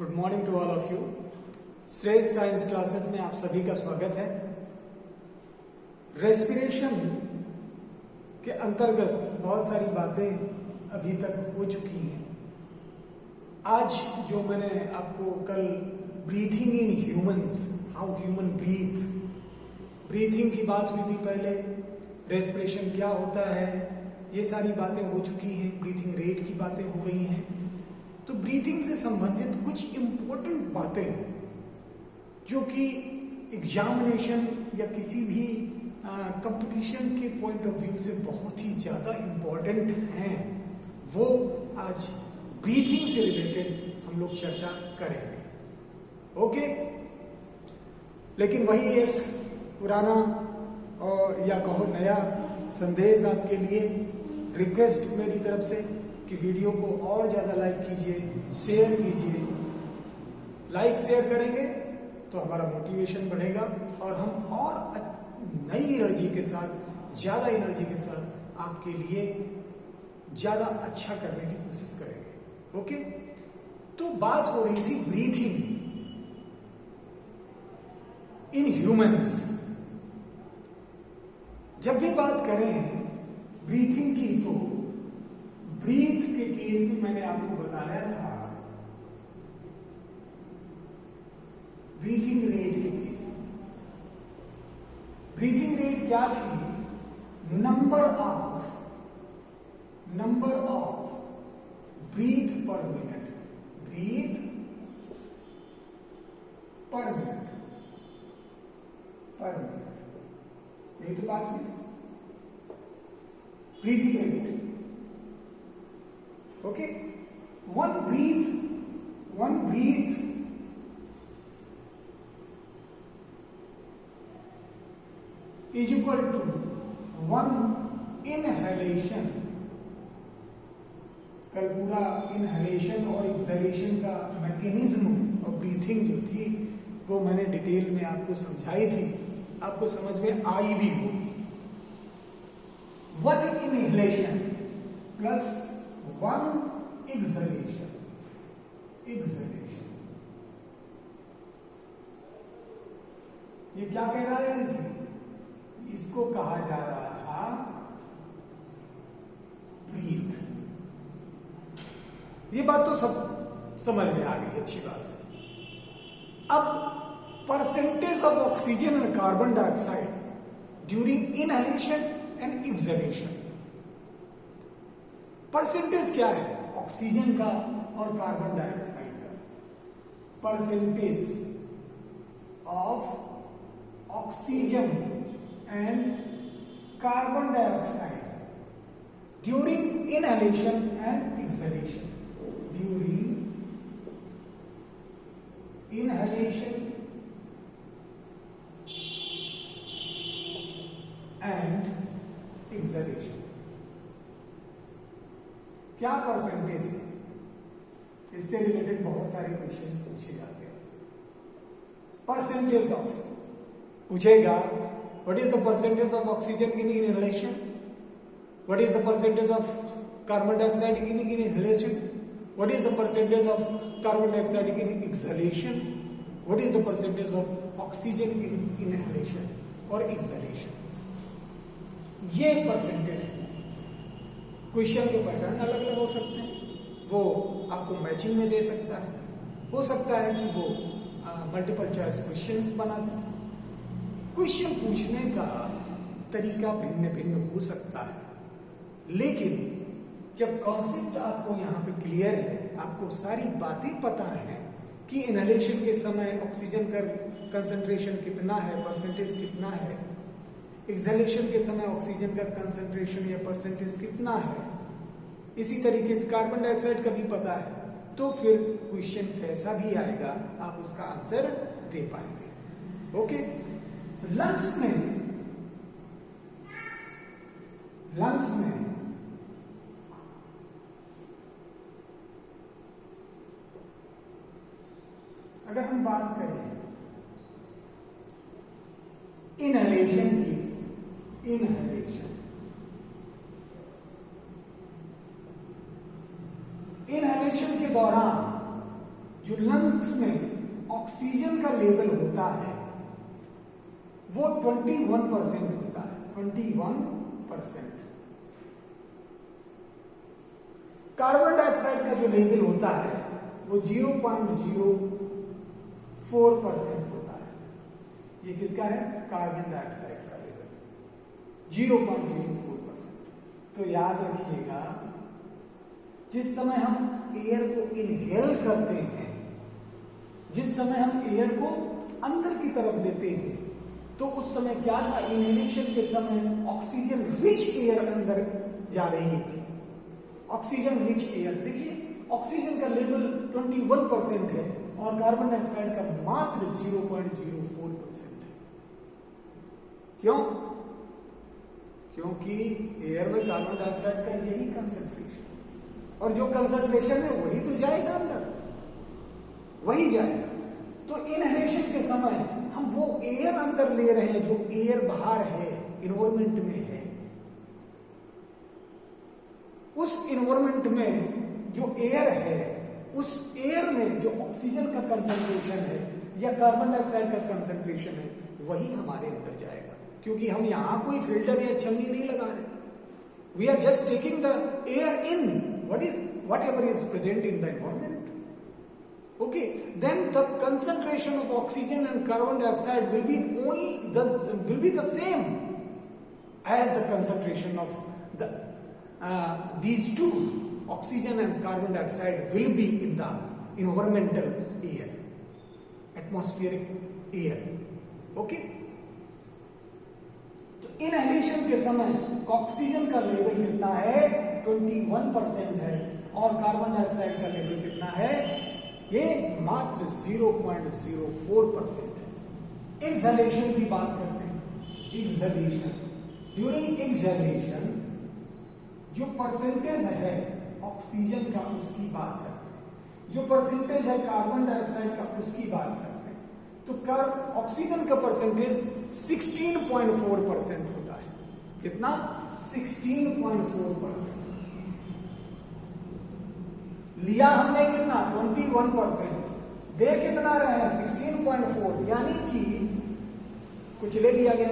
Good morning to all of you. Shreshth science classes में आप सभी का स्वागत है। रेस्पिरेशन के अंतर्गत बहुत सारी बातें अभी तक हो चुकी हैं। आज जो मैंने आपको कल breathing in humans, how human breathing की बात हुई थी पहले, रेस्पिरेशन क्या होता है, ये सारी बातें हो चुकी हैं। ब्रीथिंग रेट की बातें हो गई हैं। तो ब्रीथिंग से संबंधित कुछ इंपॉर्टेंट बातें जो कि एग्जामिनेशन या किसी भी कंपटीशन के पॉइंट ऑफ व्यू से बहुत ही ज्यादा इंपॉर्टेंट हैं, वो आज ब्रीथिंग से रिलेटेड हम लोग चर्चा करेंगे। ओके, लेकिन वही एक पुराना और या कहो नया संदेश आपके लिए, रिक्वेस्ट मेरी तरफ से कि वीडियो को और ज्यादा लाइक कीजिए, शेयर कीजिए। लाइक शेयर करेंगे तो हमारा मोटिवेशन बढ़ेगा और हम और नई एनर्जी के साथ, ज्यादा एनर्जी के साथ आपके लिए ज्यादा अच्छा करने की कोशिश करेंगे। ओके, तो बात हो रही थी ब्रीथिंग इन ह्यूमंस। जब भी बात करें ब्रीथिंग की तो ब्रीथ के केस में मैंने आपको बताया था, ब्रीथिंग रेट के केस में ब्रीथिंग रेट क्या थी? Number of breath per minute, breath per minute, यही तो बात हुई। Breathing rate, okay, one breath is equal to one inhalation। कल पूरा इनहेलेशन और एक्सहेलेशन का मैकेनिज्म और ब्रीथिंग जो थी वो मैंने डिटेल में आपको समझाई थी, आपको समझ में आई भी होगी। One inhalation plus one exhalation, ये क्या कह रहे थे? इसको कहा जा रहा था ब्रीथ। ये बात तो सब समझ में आ गई, अच्छी बात है। अब percentage of oxygen and carbon dioxide during inhalation and exhalation. Percentage क्या है ऑक्सीजन का और कार्बन डाइऑक्साइड का? Percentage of oxygen and carbon dioxide during inhalation and exhalation, during inhalation and exhalation क्या परसेंटेज है? इससे रिलेटेड बहुत सारे क्वेश्चंस पूछे जाते हैं। परसेंटेज ऑफ पूछेगा, what is the percentage of oxygen in inhalation, what is the percentage of carbon dioxide in inhalation, what is the percentage of carbon dioxide in exhalation, what is the percentage of oxygen in inhalation और exhalation. ये percentage question के pattern अलग अलग हो सकते हैं, वो आपको मैचिंग में दे सकता है, हो सकता है कि वो मल्टीपल चॉइस क्वेश्चंस बना दे। क्वेश्चन पूछने का तरीका भिन्न भिन्न हो सकता है, लेकिन जब कॉन्सेप्ट आपको यहाँ पे क्लियर है, आपको सारी बातें पता है कि इनहेलेशन के समय ऑक्सीजन का कंसंट्रेशन कितना है, परसेंटेज कितना है, एक्सहेलेशन के समय ऑक्सीजन का कंसंट्रेशन या परसेंटेज कितना है, इसी तरीके से कार्बन डाइऑक्साइड का भी पता है, तो फिर क्वेश्चन कैसा भी आएगा आप उसका आंसर दे पाएंगे। ओके, लंग्स में अगर हम बात करें इनहेलेशन की, इनहेलेशन के दौरान जो लंग्स में ऑक्सीजन का लेवल होता है वो 21% होता है, 21%। कार्बन डाइऑक्साइड का जो लेवल होता है वो 0.04% होता है। ये किसका है? कार्बन डाइऑक्साइड का लेवल 0.04%। तो याद रखिएगा, जिस समय हम एयर को इनहेल करते हैं, जिस समय हम एयर को अंदर की तरफ लेते हैं, तो उस समय क्या था? इनहेलेशन के समय ऑक्सीजन रिच एयर अंदर जा रही थी। ऑक्सीजन रिच एयर, देखिए ऑक्सीजन का लेवल 21% है और कार्बन डाइऑक्साइड का मात्र 0.04% है। क्यों? क्योंकि एयर में कार्बन डाइऑक्साइड का यही कंसंट्रेशन, और जो कंसंट्रेशन है वही तो जाएगा अंदर, वही जाएगा। तो इनहेलेशन के समय हम वो एयर अंदर ले रहे हैं जो एयर बाहर है, इन्वायरमेंट में है। उस इन्वायरमेंट में जो एयर है, उस एयर में जो ऑक्सीजन का कंसंट्रेशन है या कार्बन डाइऑक्साइड का कंसंट्रेशन है, वही हमारे अंदर जाएगा। क्योंकि हम यहां कोई फिल्टर या छन्नी नहीं लगा रहे। We are just taking the air in whatever is present in the environment. Okay, then the concentration of oxygen and carbon dioxide will be the same as the concentration of these two. Oxygen and carbon dioxide will be in the environmental air, atmospheric air. Okay. तो inhalation के समय oxygen का level कितना है? 21% है, और carbon dioxide का level कितना है? ये मात्र 0.04% है। एक्सहेलेशन की बात करते हैं। एक्सहेलेशन, ड्यूरिंग एक्सहेलेशन जो परसेंटेज है ऑक्सीजन का उसकी बात करते हैं, जो परसेंटेज है कार्बन डाइऑक्साइड का उसकी बात करते हैं। तो ऑक्सीजन का परसेंटेज 16.4% होता है। कितना? 16.4%। लिया हमने कितना? 21%। दे कितना रहे हैं? 16.4, यानी कि कुछ ले लिया गया,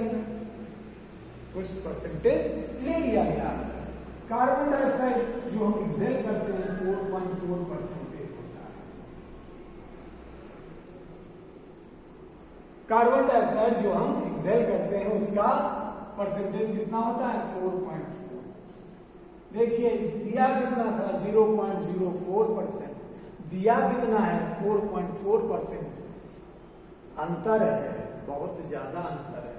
कुछ परसेंटेज ले लिया गया। कार्बन डाइऑक्साइड जो हम एक्सेल करते हैं 4.4% होता है। कार्बन डाइऑक्साइड जो हम एक्सेल करते हैं उसका परसेंटेज कितना होता है? 4.4। देखिए दिया कितना था? 0.04%। दिया कितना है? 4.4%। अंतर है, बहुत ज्यादा अंतर है।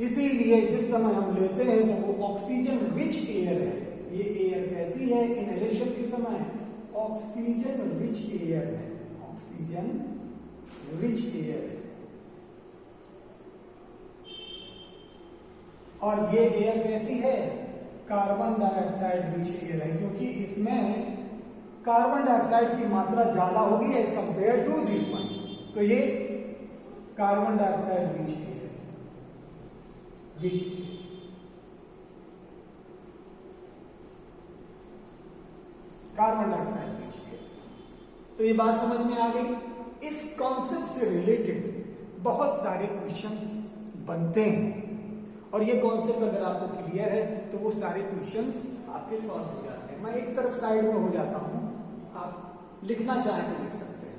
इसीलिए जिस समय हम लेते हैं तो वो ऑक्सीजन रिच एयर है। ये एयर कैसी है? इनहेलेशन के समय ऑक्सीजन रिच एयर है, ऑक्सीजन रिच एयर है। और ये एयर कैसी है? कार्बन डाइऑक्साइड रिच एयर है, क्योंकि इसमें कार्बन डाइऑक्साइड की मात्रा ज्यादा होगी as compare to this one. तो ये कार्बन डाइऑक्साइड रिच एयर है, rich air. Carbon dioxide rich air. तो ये बात समझ में आ गई। इस कॉन्सेप्ट से रिलेटेड बहुत सारे क्वेश्चंस बनते हैं, और ये कॉन्सेप्ट अगर आपको क्लियर है तो वो सारे क्वेश्चंस आपके सॉल्व हो जाते हैं। मैं एक तरफ साइड में हो जाता हूं, आप लिखना चाहें तो लिख सकते हैं।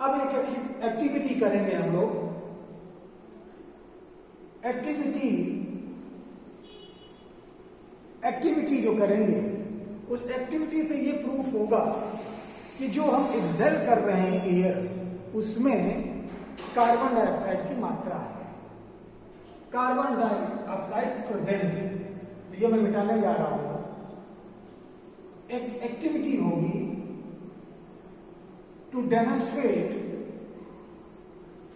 अब एक एक्टिविटी करेंगे हम लोग। एक्टिविटी जो करेंगे उस एक्टिविटी से ये प्रूफ होगा कि जो हम एक्सेल कर रहे हैं एयर, उसमें कार्बन डाइऑक्साइड की मात्रा है, कार्बन डाइऑक्साइड प्रेजेंट है। तो ये मैं मिटाने जा रहा हूं। एक एक्टिविटी होगी to demonstrate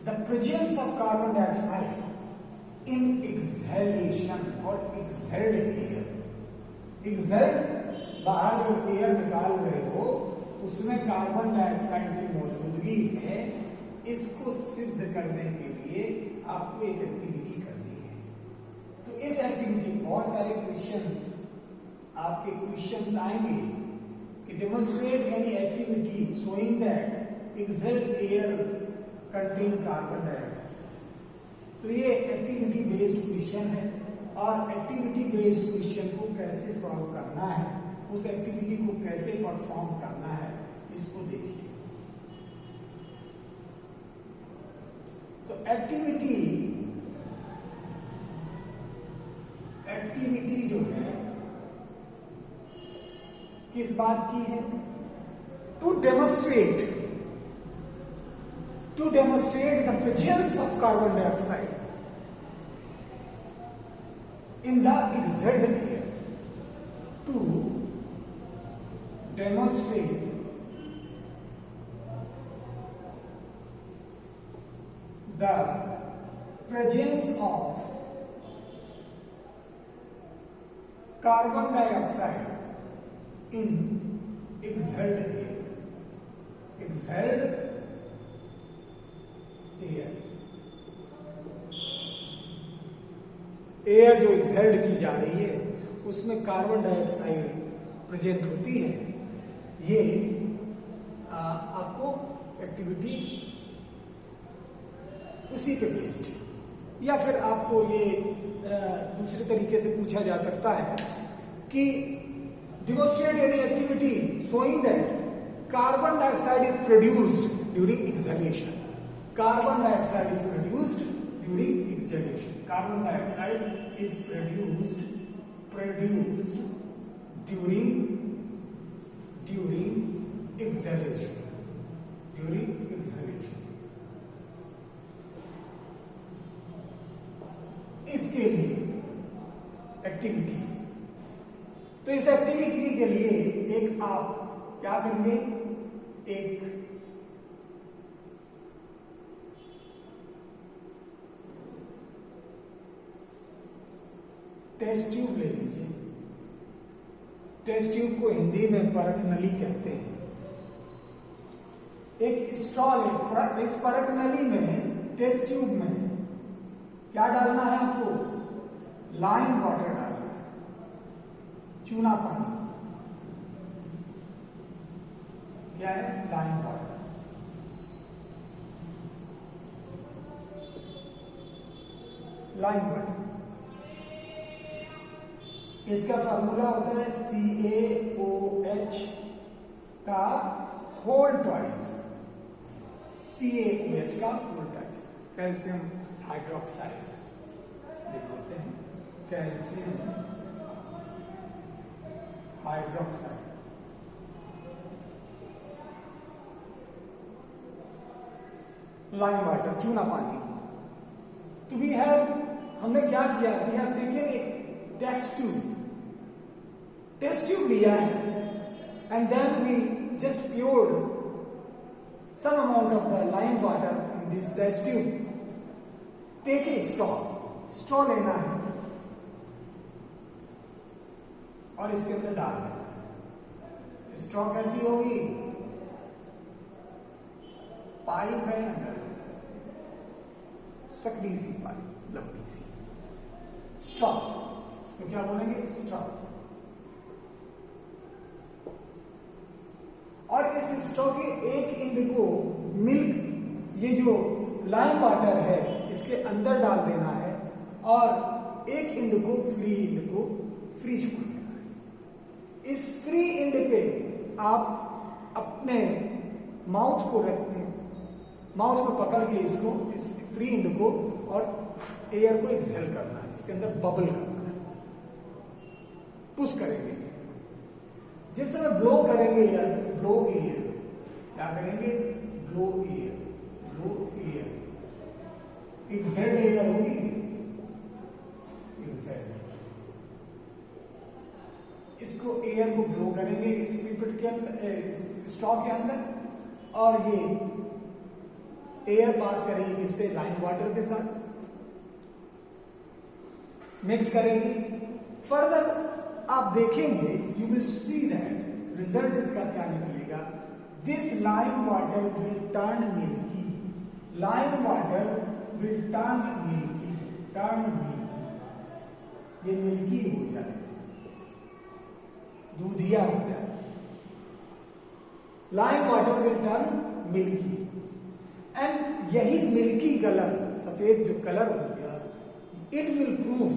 the presence of carbon dioxide in exhalation और एक्सहेल्ड एयर। एक्सहेल बाहर जो एयर निकाल रहे हो उसमें कार्बन डाइऑक्साइड की मौजूदगी है, इसको सिद्ध करने के लिए आपको एक एक्टिविटी करनी है। तो इस एक्टिविटी बहुत सारे क्वेश्चंस आपके क्वेश्चंस आएंगे कि demonstrate any activity showing that exhaled air contain carbon dioxide. तो ये एक्टिविटी बेस्ड क्वेश्चन है और एक्टिविटी बेस्ड क्वेश्चन को कैसे सॉल्व करना है, उस एक्टिविटी को कैसे परफॉर्म करना है, इसको देखिए। तो एक्टिविटी जो है किस बात की है? To demonstrate the presence of carbon dioxide in the exhaled air, to demonstrate the presence of carbon dioxide in exhaled air. Air जो एक्सहेल्ड की जा रही है उसमें कार्बन डाइऑक्साइड प्रेजेंट होती है। ये आपको एक्टिविटी उसी पे बेस्ड है। या फिर आपको ये दूसरे तरीके से पूछा जा सकता है कि demonstrate any activity showing that carbon dioxide is produced during exhalation. Carbon dioxide is produced during exhalation. Carbon dioxide is produced during exhalation. इसके लिए एक्टिविटी, तो इस एक्टिविटी के लिए एक आप क्या करिए, एक टेस्ट ट्यूब ले लीजिए। टेस्ट ट्यूब को हिंदी में परख नली कहते हैं। एक स्ट्रॉ ले, इस परख नली में, टेस्ट ट्यूब में क्या डालना है आपको? लाइम वाटर डालना है, चूना पानी। क्या है? Lime water. लाइम वाटर, इसका फॉर्मूला होता है CaOH का होल ट्वाइस, CaOH का होल ट्वाइस, कैल्शियम हाइड्रोक्साइड लिख देते हैं, कैल्शियम हाइड्रोक्साइड। लाइम वाटर, चूना पानी। तो हमने क्या किया? वी हैव टेकन एक टेस्ट ट्यूब लिया है and then we just poured some amount of the lime water in this test tube. Take a straw लेना है और इसके अंदर डाल देना है। स्ट्रॉ कैसी होगी? पाइप है अंदर, सकड़ी सी पाइप, लंबी सी स्ट्रॉ, इसको क्या बोलेंगे? स्ट्रॉ। और इस स्ट्रॉ के एक एंड को मिल्क, ये जो लाइम वाटर है, इसके अंदर डाल देना है और एक एंड को, फ्री एंड को फ्रीज कर देना है। इस फ्री एंड पे आप अपने माउथ को पकड़ के इसको, इस फ्री एंड को, और एयर को एक्सहेल करना है, इसके अंदर बबल करना है, पुश करेंगे। जिस समय ब्लो करेंगे यार, ब्लो एयर, क्या करेंगे? ब्लो एयर, एक्सहेल एयर होगी, एक्सहेल। इसको एयर को ब्लो करेंगे इस पिपेट के अंदर, स्ट्रॉ के अंदर, और ये एयर पास करेंगे इससे लाइम वाटर के साथ, मिक्स करेंगे। फर्दर आप देखेंगे, you will see that result इसका क्या निकलेगा। This lime water will turn milky, lime water will turn milky, ये मिल्की हो जाए, दूधिया हो जाए। Lime water will turn milky and यही मिल्की कलर, सफेद जो कलर हो गया, it will prove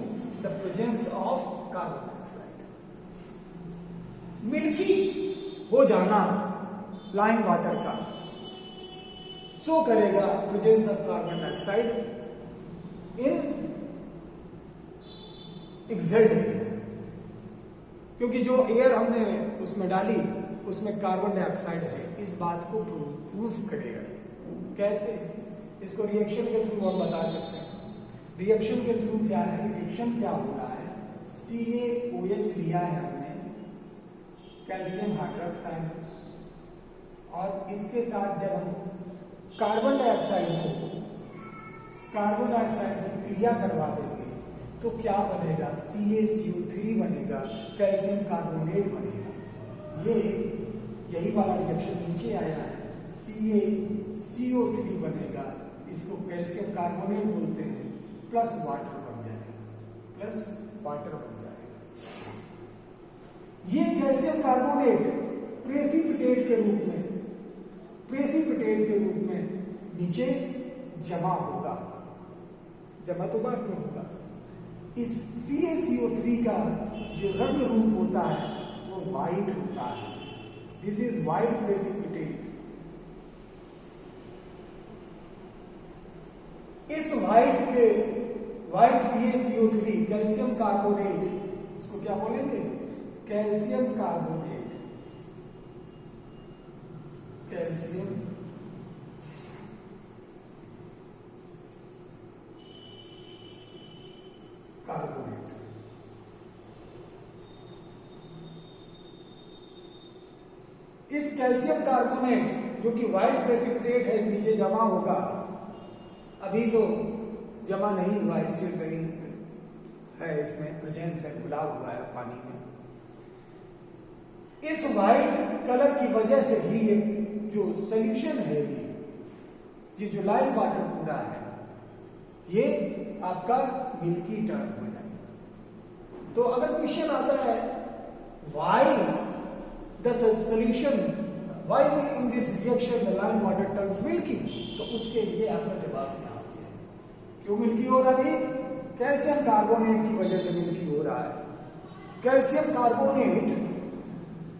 the presence of carbon dioxide. Milky हो जाना लाइम वाटर का शो करेगा presence of carbon dioxide in exhaled air, क्योंकि जो एयर हमने उसमें डाली उसमें कार्बन डाइऑक्साइड है, इस बात को प्रूफ करेगा। कैसे? इसको रिएक्शन के थ्रू हम बता सकते हैं। रिएक्शन के थ्रू क्या है, रिएक्शन क्या हो रहा है, CaOH लिया है हमने, कैल्शियम हाइड्रोक्साइड, और इसके साथ जब हम कार्बन डाइऑक्साइड की क्रिया करवा देंगे तो क्या बनेगा, CaCO3 बनेगा, कैल्शियम कार्बोनेट बनेगा। यही वाला रिएक्शन नीचे आया है, CaCO3 बनेगा, इसको कैल्शियम कार्बोनेट बोलते हैं, प्लस वाटर बन जाएगा, ये कैल्शियम कार्बोनेट प्रेसिपिटेट के रूप में नीचे जमा होगा, जमा तो बाद में होगा। इस CaCO3 का जो रंग रूप होता है वो व्हाइट होता है, दिस इज व्हाइट प्रेसिपिटेट। इस व्हाइट CaCO3 कैल्शियम कार्बोनेट, इसको क्या बोलेंगे, कैल्शियम कार्बोनेट, कैल्शियम कार्बोनेट। इस कैल्शियम कार्बोनेट जो कि व्हाइट प्रेसिपिटेट है नीचे जमा होगा, अभी तो जमा नहीं हुआ, स्टिल कहीं है, इसमें प्रेजेंस है, घुला हुआ है पानी में। इस व्हाइट कलर की वजह से ही ये जो सॉल्यूशन है, ये जो लाइम वाटर पूरा है, ये आपका मिल्की टर्न हो जाएगा। तो अगर क्वेश्चन आता है why the solution, why in this reaction the lime water turns milky, तो उसके लिए आपका जवाब यहाँ पे है। क्यों मिल्की हो रहा है? कैल्शियम कार्बोनेट की वजह से मिल्की हो रहा है। कैल्शियम कार्बोनेट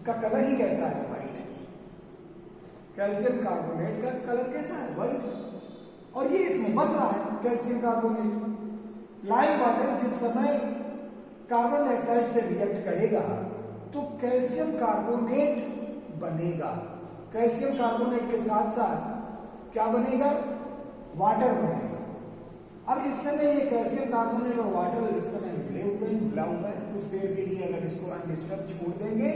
का कलर ही कैसा है, व्हाइट है। कैल्शियम कार्बोनेट का कलर कैसा है, व्हाइट, और ये इसमें बन रहा है कैल्शियम कार्बोनेट। लाइम वाटर जिस समय कार्बन डाइऑक्साइड से रिएक्ट करेगा तो कैल्शियम कार्बोनेट बनेगा, कैल्शियम कार्बोनेट के साथ साथ क्या बनेगा, वाटर बनेगा। अब इस समय ये कैल्शियम कार्बोनेट और वाटर इस समय मिला हुआ है, कुछ देर के लिए अगर इसको अनडिस्टर्ब छोड़ देंगे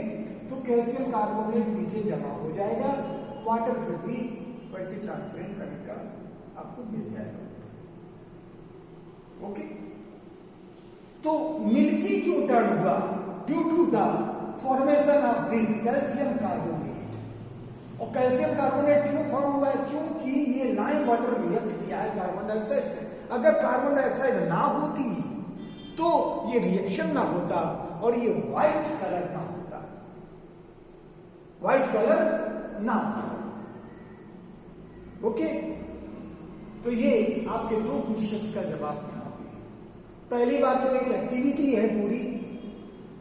तो कैल्शियम कार्बोनेट नीचे जमा हो जाएगा, वाटर फिर भी वैसे ट्रांसपेरेंट करने का आपको मिल जाएगा। ओके, तो मिल्की क्यों टर्न हुआ? Due to the formation of this calcium carbonate. और कैल्शियम कार्बोनेट क्यों फॉर्म हुआ है? क्योंकि ये लाइम वाटर रिएक्ट किया है कार्बन डाइऑक्साइड से। अगर कार्बन डाइऑक्साइड ना होती तो ये रिएक्शन ना होता और ये व्हाइट कलर ना होता, व्हाइट कलर ना होता। ओके, तो ये आपके दो क्वेश्चंस का जवाब यहां पे। पहली बात तो एक एक्टिविटी है पूरी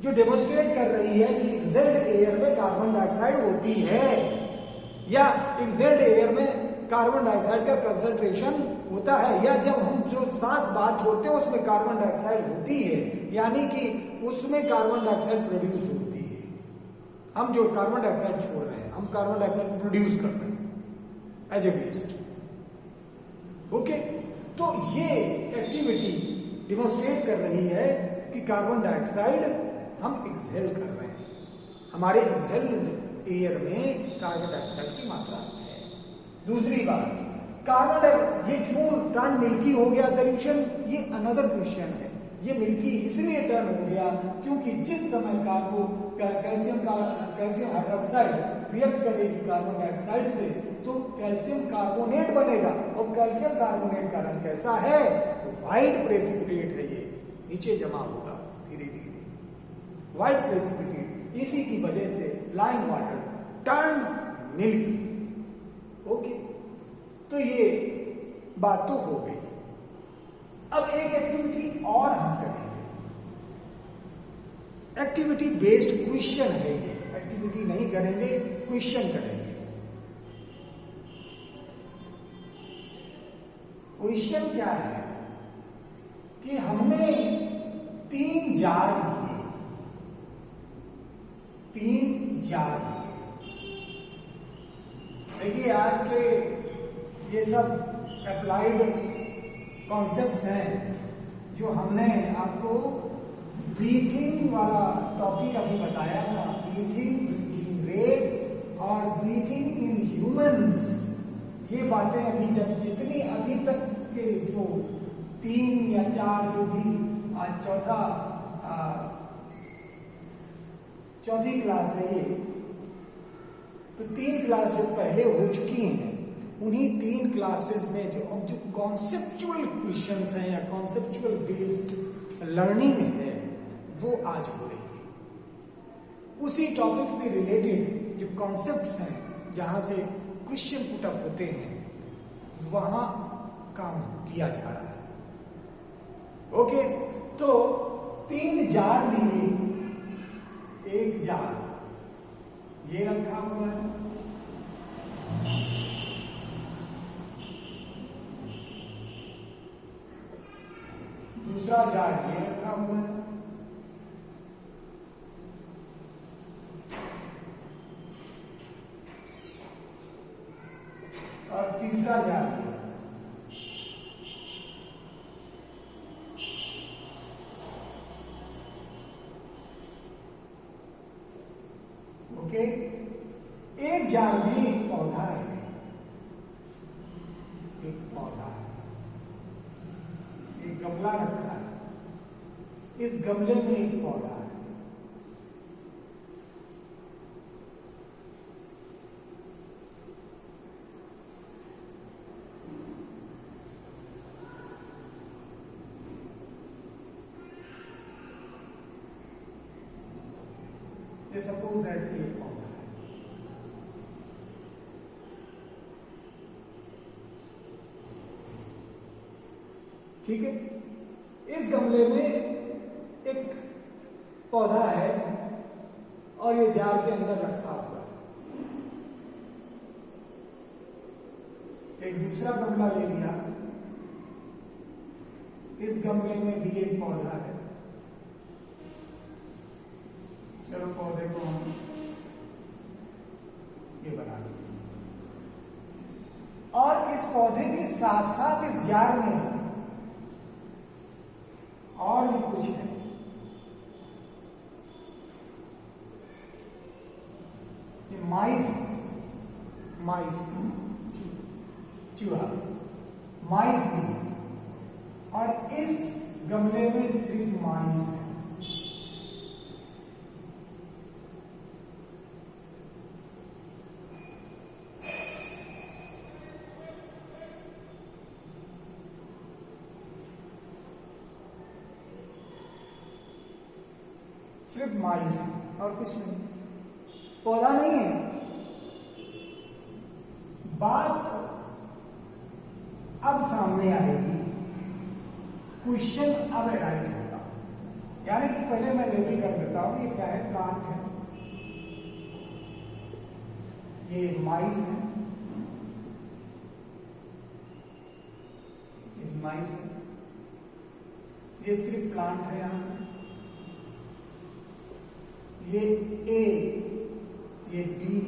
जो डेमोन्स्ट्रेट कर रही है कि एक्सहेल्ड एयर में कार्बन डाइऑक्साइड होती है, या एक्सहेल्ड एयर में कार्बन डाइऑक्साइड का कंसंट्रेशन होता है, या जब हम जो सांस बाहर छोड़ते हैं उसमें कार्बन डाइऑक्साइड होती है, यानी कि उसमें कार्बन डाइऑक्साइड प्रोड्यूस होती है। हम जो कार्बन डाइऑक्साइड छोड़ रहे हैं, हम कार्बन डाइऑक्साइड प्रोड्यूस कर रहे हैं एज ए वेस्ट। ओके, तो ये एक्टिविटी डिमोन्स्ट्रेट कर रही है कि कार्बन डाइऑक्साइड हम एक्सहेल कर रहे हैं, हमारे एक्सहेल्ड एयर में कार्बन डाइऑक्साइड की मात्रा है। दूसरी बात, कार्बन ये क्यों टर्न मिल्की हो गया सॉल्यूशन, ये अनदर क्वेश्चन है। ये मिल्की इसलिए टर्न हो गया क्योंकि जिस समय कैल्शियम हाइड्रोक्साइड रिएक्ट करेगी कार्बन डाइऑक्साइड से तो कैल्शियम कार्बोनेट बनेगा, और कैल्शियम कार्बोनेट का रंग कैसा है? व्हाइट प्रेसिपिटेट है, ये नीचे जमा होगा धीरे धीरे, व्हाइट प्रेसिपिटेट। इसी की वजह से flying water turn milky. Okay, तो ये बात तो हो गई। अब एक एक्टिविटी और हम करेंगे, एक्टिविटी बेस्ड क्वेश्चन है ये, एक्टिविटी नहीं करेंगे, क्वेश्चन करेंगे। क्वेश्चन क्या है कि हमने 3 जार लिए, 3 जार लिए। देखिए आज के ये सब अप्लाइड कॉन्सेप्ट्स हैं जो हमने आपको ब्रीथिंग वाला टॉपिक अभी बताया था, ब्रीथिंग, ब्रीथिंग रेट और ब्रीथिंग इन ह्यूमंस। ये बातें अभी जब जितनी अभी तक के जो 3 या 4 जो भी आज चौथी क्लास है ये, तो 3 क्लास जो पहले हो चुकी हैं, उन्हीं 3 क्लासेस में जो कॉन्सेप्चुअल क्वेश्चंस हैं या कॉन्सेप्चुअल बेस्ड लर्निंग है वो आज हो रही है। उसी टॉपिक से रिलेटेड जो कॉन्सेप्ट्स हैं, जहां से क्वेश्चन पुट अप होते हैं, वहां काम किया जा रहा है। ओके, तो 3 जार लिए, एक जार ये रखा हुआ है, दूसरा जार ये रखा हुआ है, और तीसरा जार ये। ओके, एक जार में एक पौधा है, एक पौधा है, एक गमला रखा है, इस गमले में एक पौधा है। सपोज दैट ये पौधा है, ठीक है। इस गमले में एक पौधा है और ये जार के अंदर रखा हुआ है। एक दूसरा गमला ले लिया, इस गमले में भी एक पौधा है। चलो पौधे को हम ये बना लेंगे, और इस पौधे के साथ साथ इस जार में और भी कुछ है। ये माइस चूहा, माइस भी, और इस गमले में सिर्फ माइस है। सिर्फ माइस है और कुछ नहीं, पौधा नहीं है। बात अब सामने आएगी, क्वेश्चन अब एराइज होगा। यानी कि पहले मैं लेबल कर देता हूं, ये क्या है? प्लांट है, ये माइस है, ये माइस है, ये सिर्फ प्लांट है। यहां ये ए, ये बी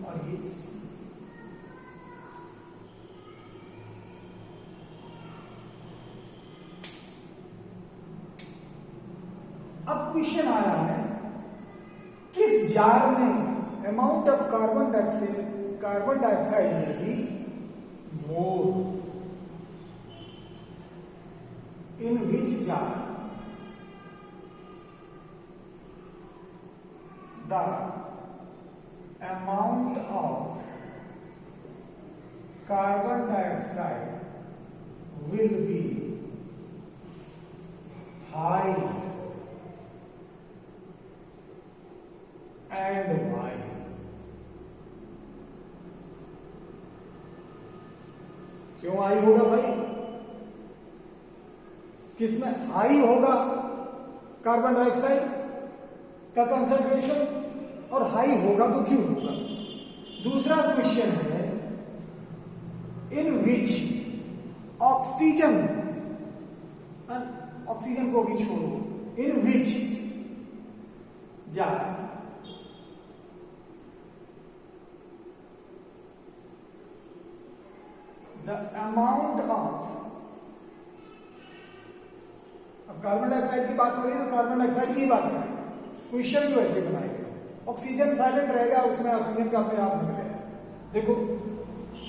और ये सी। अब क्वेश्चन आ रहा है, किस जार में amount of carbon dioxide will be more, in which jar the amount of carbon dioxide will be high and why? क्यों हाई होगा भाई? किसमें हाई होगा? कार्बन डाइऑक्साइड का कंसंट्रेशन, और हाई होगा तो क्यों होगा? दूसरा क्वेश्चन है, इन विच ऑक्सीजन, ऑक्सीजन को भी छोड़ो, इन which jar the amount of, अब कार्बन डाइऑक्साइड की बात हो रही है तो कार्बन डाइऑक्साइड की बात करें, क्वेश्चन भी वैसे बनाएंगे, ऑक्सीजन साइलेंट रहेगा, उसमें ऑक्सीजन का अपने आप निकलेगा। देखो,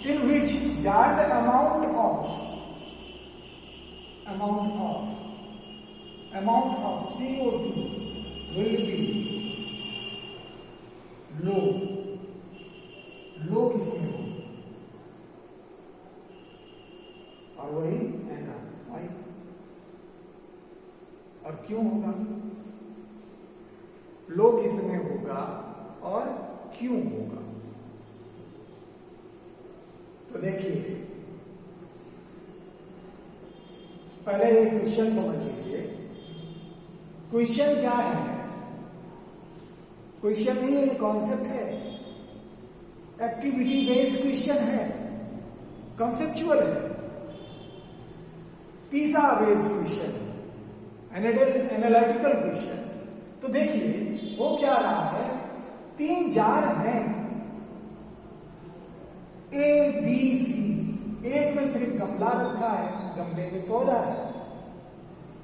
in which jar the amount of CO2 will be low किसमें हो, और वही वाई, और क्यों होगा? लो किसमें होगा और क्यों होगा? तो देखिए, पहले एक क्वेश्चन समझ लीजिए। क्वेश्चन क्या है? क्वेश्चन नहीं है, ये कॉन्सेप्ट है, एक्टिविटी बेस्ड क्वेश्चन है, कॉन्सेप्चुअल है, पीसा बेस्ड क्वेश्चन है, एनालिटिकल क्वेश्चन। तो देखिए वो क्या रहा है, 3 जार हैं A, B, C, एक में सिर्फ गमला रखा है, गमले में पौधा है,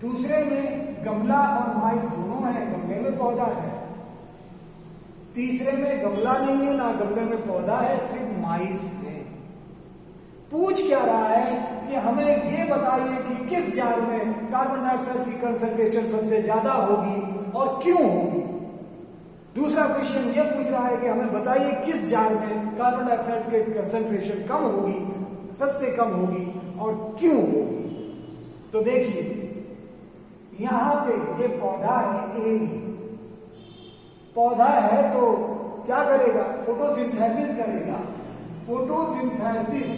दूसरे में गमला और माइस दोनों है, गमले में पौधा है, तीसरे में गमला नहीं है ना गमले में पौधा है, सिर्फ माइस है। पूछ क्या रहा है कि हमें ये बताइए कि किस जार में कार्बन डाइऑक्साइड की कंसंट्रेशन सबसे ज्यादा होगी और क्यों होगी। दूसरा क्वेश्चन ये पूछ रहा है कि हमें बताइए किस जार में कार्बन डाइऑक्साइड की कंसंट्रेशन कम होगी, सबसे कम होगी और क्यों होगी। तो देखिए यहां पे ये पौधा है, ए पौधा है तो क्या करेगा, फोटोसिंथेसिस करेगा। फोटोसिंथेसिस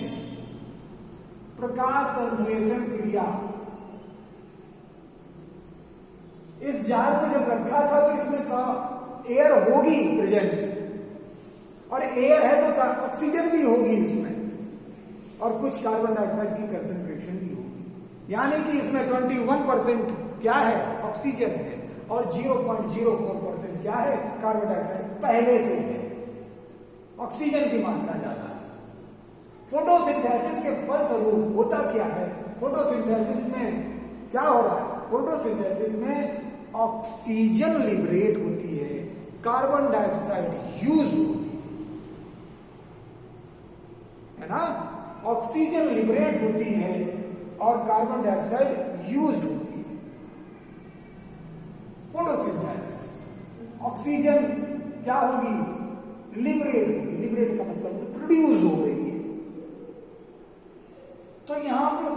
प्रकाश संश्लेषण क्रिया। इस जार को जब रखा था तो इसमें एयर होगी प्रेजेंट, और एयर है तो ऑक्सीजन भी होगी इसमें, और कुछ कार्बन डाइऑक्साइड की कंसंट्रेशन भी होगी। यानी कि इसमें 21% क्या है, ऑक्सीजन है, और 0.04% क्या है, कार्बन डाइऑक्साइड पहले से है। ऑक्सीजन की मात्रा ज्यादा है। फोटोसिंथेसिस के फलस्वरूप होता क्या है, फोटोसिंथेसिस में क्या हो रहा है, फोटोसिंथेसिस में ऑक्सीजन लिबरेट होती है, कार्बन डाइऑक्साइड यूज होती है ना, ऑक्सीजन लिबरेट होती है और कार्बन डाइऑक्साइड यूज होती है। फोटोसिंथेसिस, ऑक्सीजन क्या होगी, लिबरेट होगी, लिबरेट का मतलब प्रोड्यूस हो रही है। तो यहां पे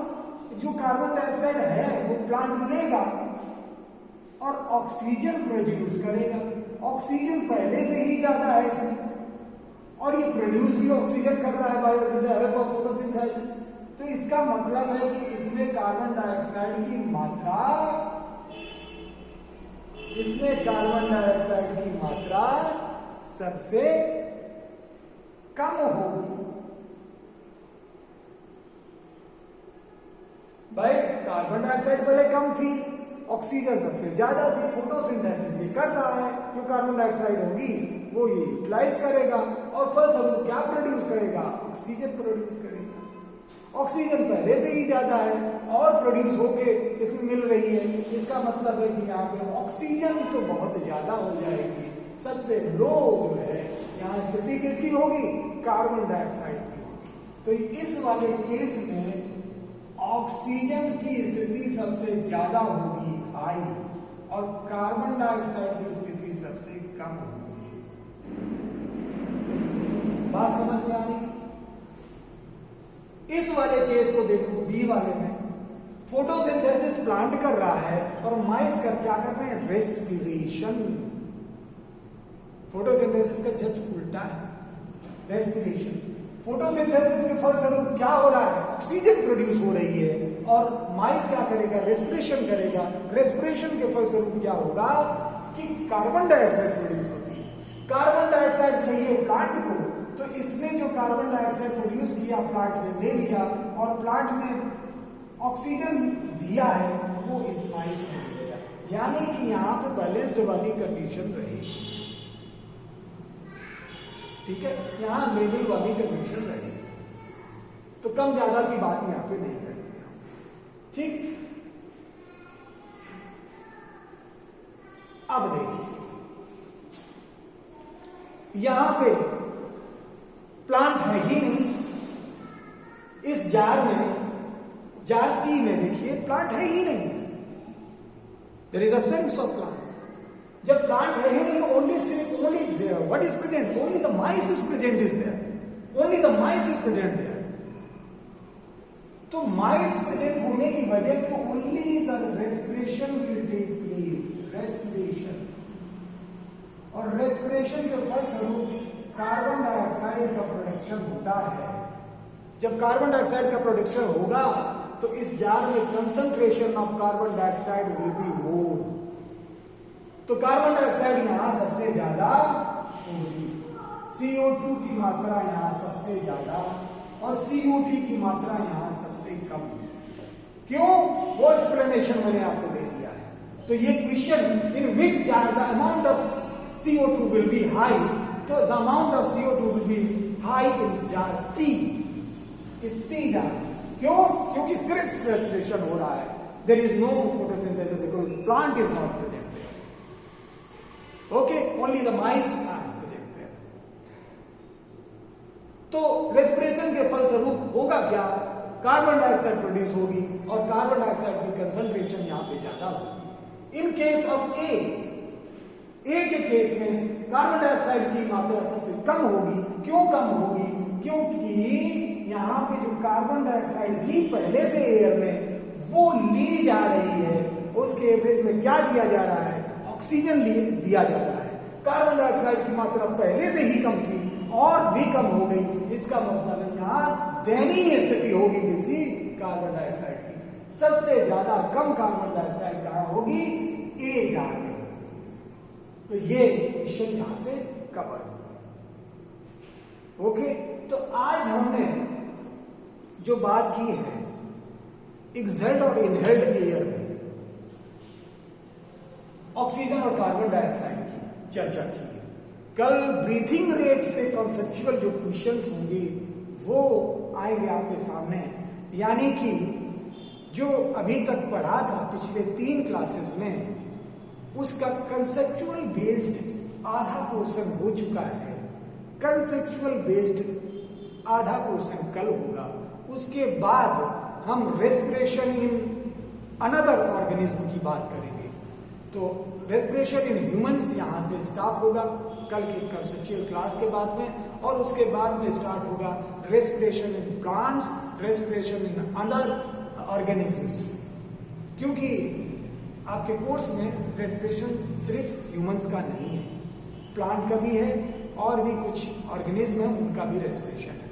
जो कार्बन डाइऑक्साइड है वो प्लांट लेगा और ऑक्सीजन प्रोड्यूस करेगा। ऑक्सीजन पहले से ही ज्यादा है इसमें, और ये प्रोड्यूस भी ऑक्सीजन कर रहा है by the help of photosynthesis. तो इसका मतलब है कि इसमें कार्बन डाइऑक्साइड की मात्रा, सबसे कम होगी। भाई कार्बन डाइऑक्साइड पहले कम थी, ऑक्सीजन सबसे ज्यादा थी। फोटोसिंथेसिस ये कर रहा है, जो कार्बन डाइऑक्साइड होगी वो ये यूटिलाइज करेगा और फलस्वरूप क्या प्रोड्यूस करेगा, ऑक्सीजन प्रोड्यूस करेगा। ऑक्सीजन पहले से ही ज्यादा है और प्रोड्यूस होके इसमें मिल रही है, इसका मतलब है कि यहाँ पे ऑक्सीजन तो बहुत ज्यादा हो जाएगी। सबसे लो जो है यहाँ स्थिति किसकी होगी, कार्बन डाइऑक्साइड की होगी। तो इस वाले केस में ऑक्सीजन की स्थिति सबसे ज्यादा होगी, हाई, और कार्बन डाइऑक्साइड की स्थिति सबसे कम होगी। बात समझ में आ रही? इस वाले केस को देखो, बी वाले में फोटोसिंथेसिस प्लांट कर रहा है और माइस का क्या कर रहे हैं, रेस्पिरेशन। फोटोसिंथेसिस का जस्ट उल्टा है रेस्पिरेशन। फोटोसिंथेसिस के फलस्वरूप क्या हो रहा है, ऑक्सीजन प्रोड्यूस हो रही है और माइस क्या करेगा, रेस्पिरेशन करेगा। रेस्पिरेशन के फलस्वरूप क्या होगा कि कार्बन डाइऑक्साइड प्रोड्यूस होती है। कार्बन डाइऑक्साइड चाहिए प्लांट को, तो इसने जो कार्बन डाइऑक्साइड प्रोड्यूस किया प्लांट ने ले लिया और प्लांट में ऑक्सीजन दिया है, वो इस माइस ने ले लिया। यानी कि यहां पे बैलेंस्ड वाली कंडीशन रहेगी, ठीक है, यहां लेवल वाली कंडीशन रहेगी। तो कम ज्यादा की बात यहां पे नहीं करेंगे, ठीक। अब देखिए यहां पे प्लांट है ही नहीं, इस जार में, जार सी में देखिए प्लांट है ही नहीं, there is absence of plants. जब प्लांट है ही नहीं, only what is present, only the mice is present is there, only the mice is present there. तो माइस प्रेजेंट होने की वजह से only the respiration will take place, respiration. और रेस्पिरेशन के फलस्वरूप कार्बन डाइऑक्साइड का प्रोडक्शन होता है। जब कार्बन डाइऑक्साइड का प्रोडक्शन होगा तो इस जार में concentration of carbon dioxide will be more. तो कार्बन डाइऑक्साइड यहां सबसे ज्यादा होगी, CO2 की मात्रा यहां सबसे ज्यादा और CO3 की मात्रा यहां सबसे कम। क्यों, वो एक्सप्लेनेशन मैंने आपको दे दिया है। तो ये question, in which jar the amount of CO2 will be high, तो the amount of CO2 will be high in jar C, इस C जार। क्यों, क्योंकि सिर्फ रेस्पिरेशन हो रहा है, there is no photosynthesis because plant is not present there. Okay, only the mice are present there. तो respiration के फलस्वरूप होगा क्या, कार्बन डाइऑक्साइड प्रोड्यूस होगी और कार्बन डाइऑक्साइड की कंसंट्रेशन यहां पे ज्यादा होगी। इन केस ऑफ ए के केस में कार्बन डाइऑक्साइड की मात्रा सबसे कम होगी। क्यों कम होगी, क्योंकि यहां पे जो कार्बन डाइऑक्साइड थी पहले से एयर में, वो ली जा रही है, उसके एवरेज में क्या दिया जा रहा है, ऑक्सीजन दिया जा रहा है। कार्बन डाइऑक्साइड की मात्रा पहले से ही कम थी और भी कम हो गई। इसका मतलब है यहां दयनीय स्थिति होगी किसकी, कार्बन डाइऑक्साइड की। सबसे ज्यादा कम कार्बन डाइऑक्साइड कहां होगी, ए जार में। तो ये क्वेश्चन यहां से कवर ओके। तो आज हमने जो बात की है एक्सहेल्ड और इनहेल्ड एयर में ऑक्सीजन और कार्बन डाइऑक्साइड की चर्चा की है। कल ब्रीथिंग रेट से कॉन्सेप्चुअल जो क्वेश्चंस होंगे वो आएंगे आपके सामने। यानी कि जो अभी तक पढ़ा था पिछले 3 क्लासेस में, उसका कंसेप्चुअल बेस्ड आधा पोर्शन हो चुका है। कंसेप्चुअल बेस्ड आधा पोर्शन कल होगा। उसके बाद हम रेस्पिरेशन इन अनदर ऑर्गेनिज्म की बात करेंगे। तो रेस्पिरेशन इन ह्यूमंस यहां से स्टार्ट होगा कल की कंसेप्चुअल क्लास के बाद में, और उसके बाद में स्टार्ट होगा respiration in plants, respiration in other organisms. क्योंकि आपके कोर्स में रेस्पिरेशन सिर्फ ह्यूमंस का नहीं है, प्लांट का भी है और भी कुछ ऑर्गेनिज्म है उनका भी रेस्पिरेशन है।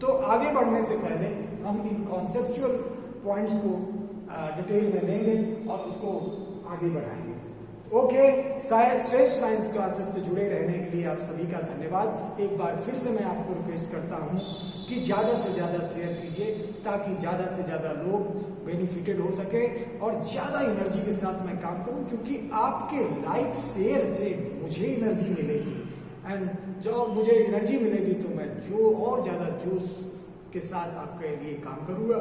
तो आगे बढ़ने से पहले हम इन कॉन्सेप्चुअल पॉइंट्स को डिटेल में लेंगे और उसको आगे बढ़ाएंगे। ओके, श्रेष्ठ साइंस क्लासेस से जुड़े रहने के लिए आप सभी का धन्यवाद। एक बार फिर से मैं आपको रिक्वेस्ट करता हूं कि ज़्यादा से ज़्यादा शेयर कीजिए ताकि ज़्यादा से ज़्यादा लोग बेनिफिटेड हो सके और ज़्यादा एनर्जी के साथ मैं काम करूं, क्योंकि आपके लाइक शेयर से मुझे एनर्जी मिलेगी, एंड जब मुझे एनर्जी मिलेगी तो मैं जो और ज़्यादा जोश के साथ आपके लिए काम करूंगा।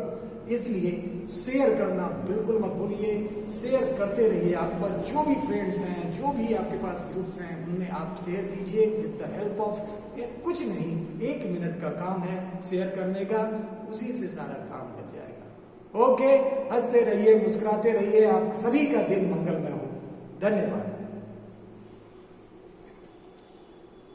इसलिए शेयर करना बिल्कुल मत भूलिए, शेयर करते रहिए। आप पर जो भी फ्रेंड्स हैं, जो भी आपके पास ग्रुप्स हैं, उनमें आप शेयर कीजिए विद द हेल्प ऑफ, कुछ नहीं 1 मिनट का काम है शेयर करने का, उसी से सारा काम बच जाएगा। ओके, हंसते रहिए, मुस्कुराते रहिए, आप सभी का दिन मंगलमय हो। धन्यवाद।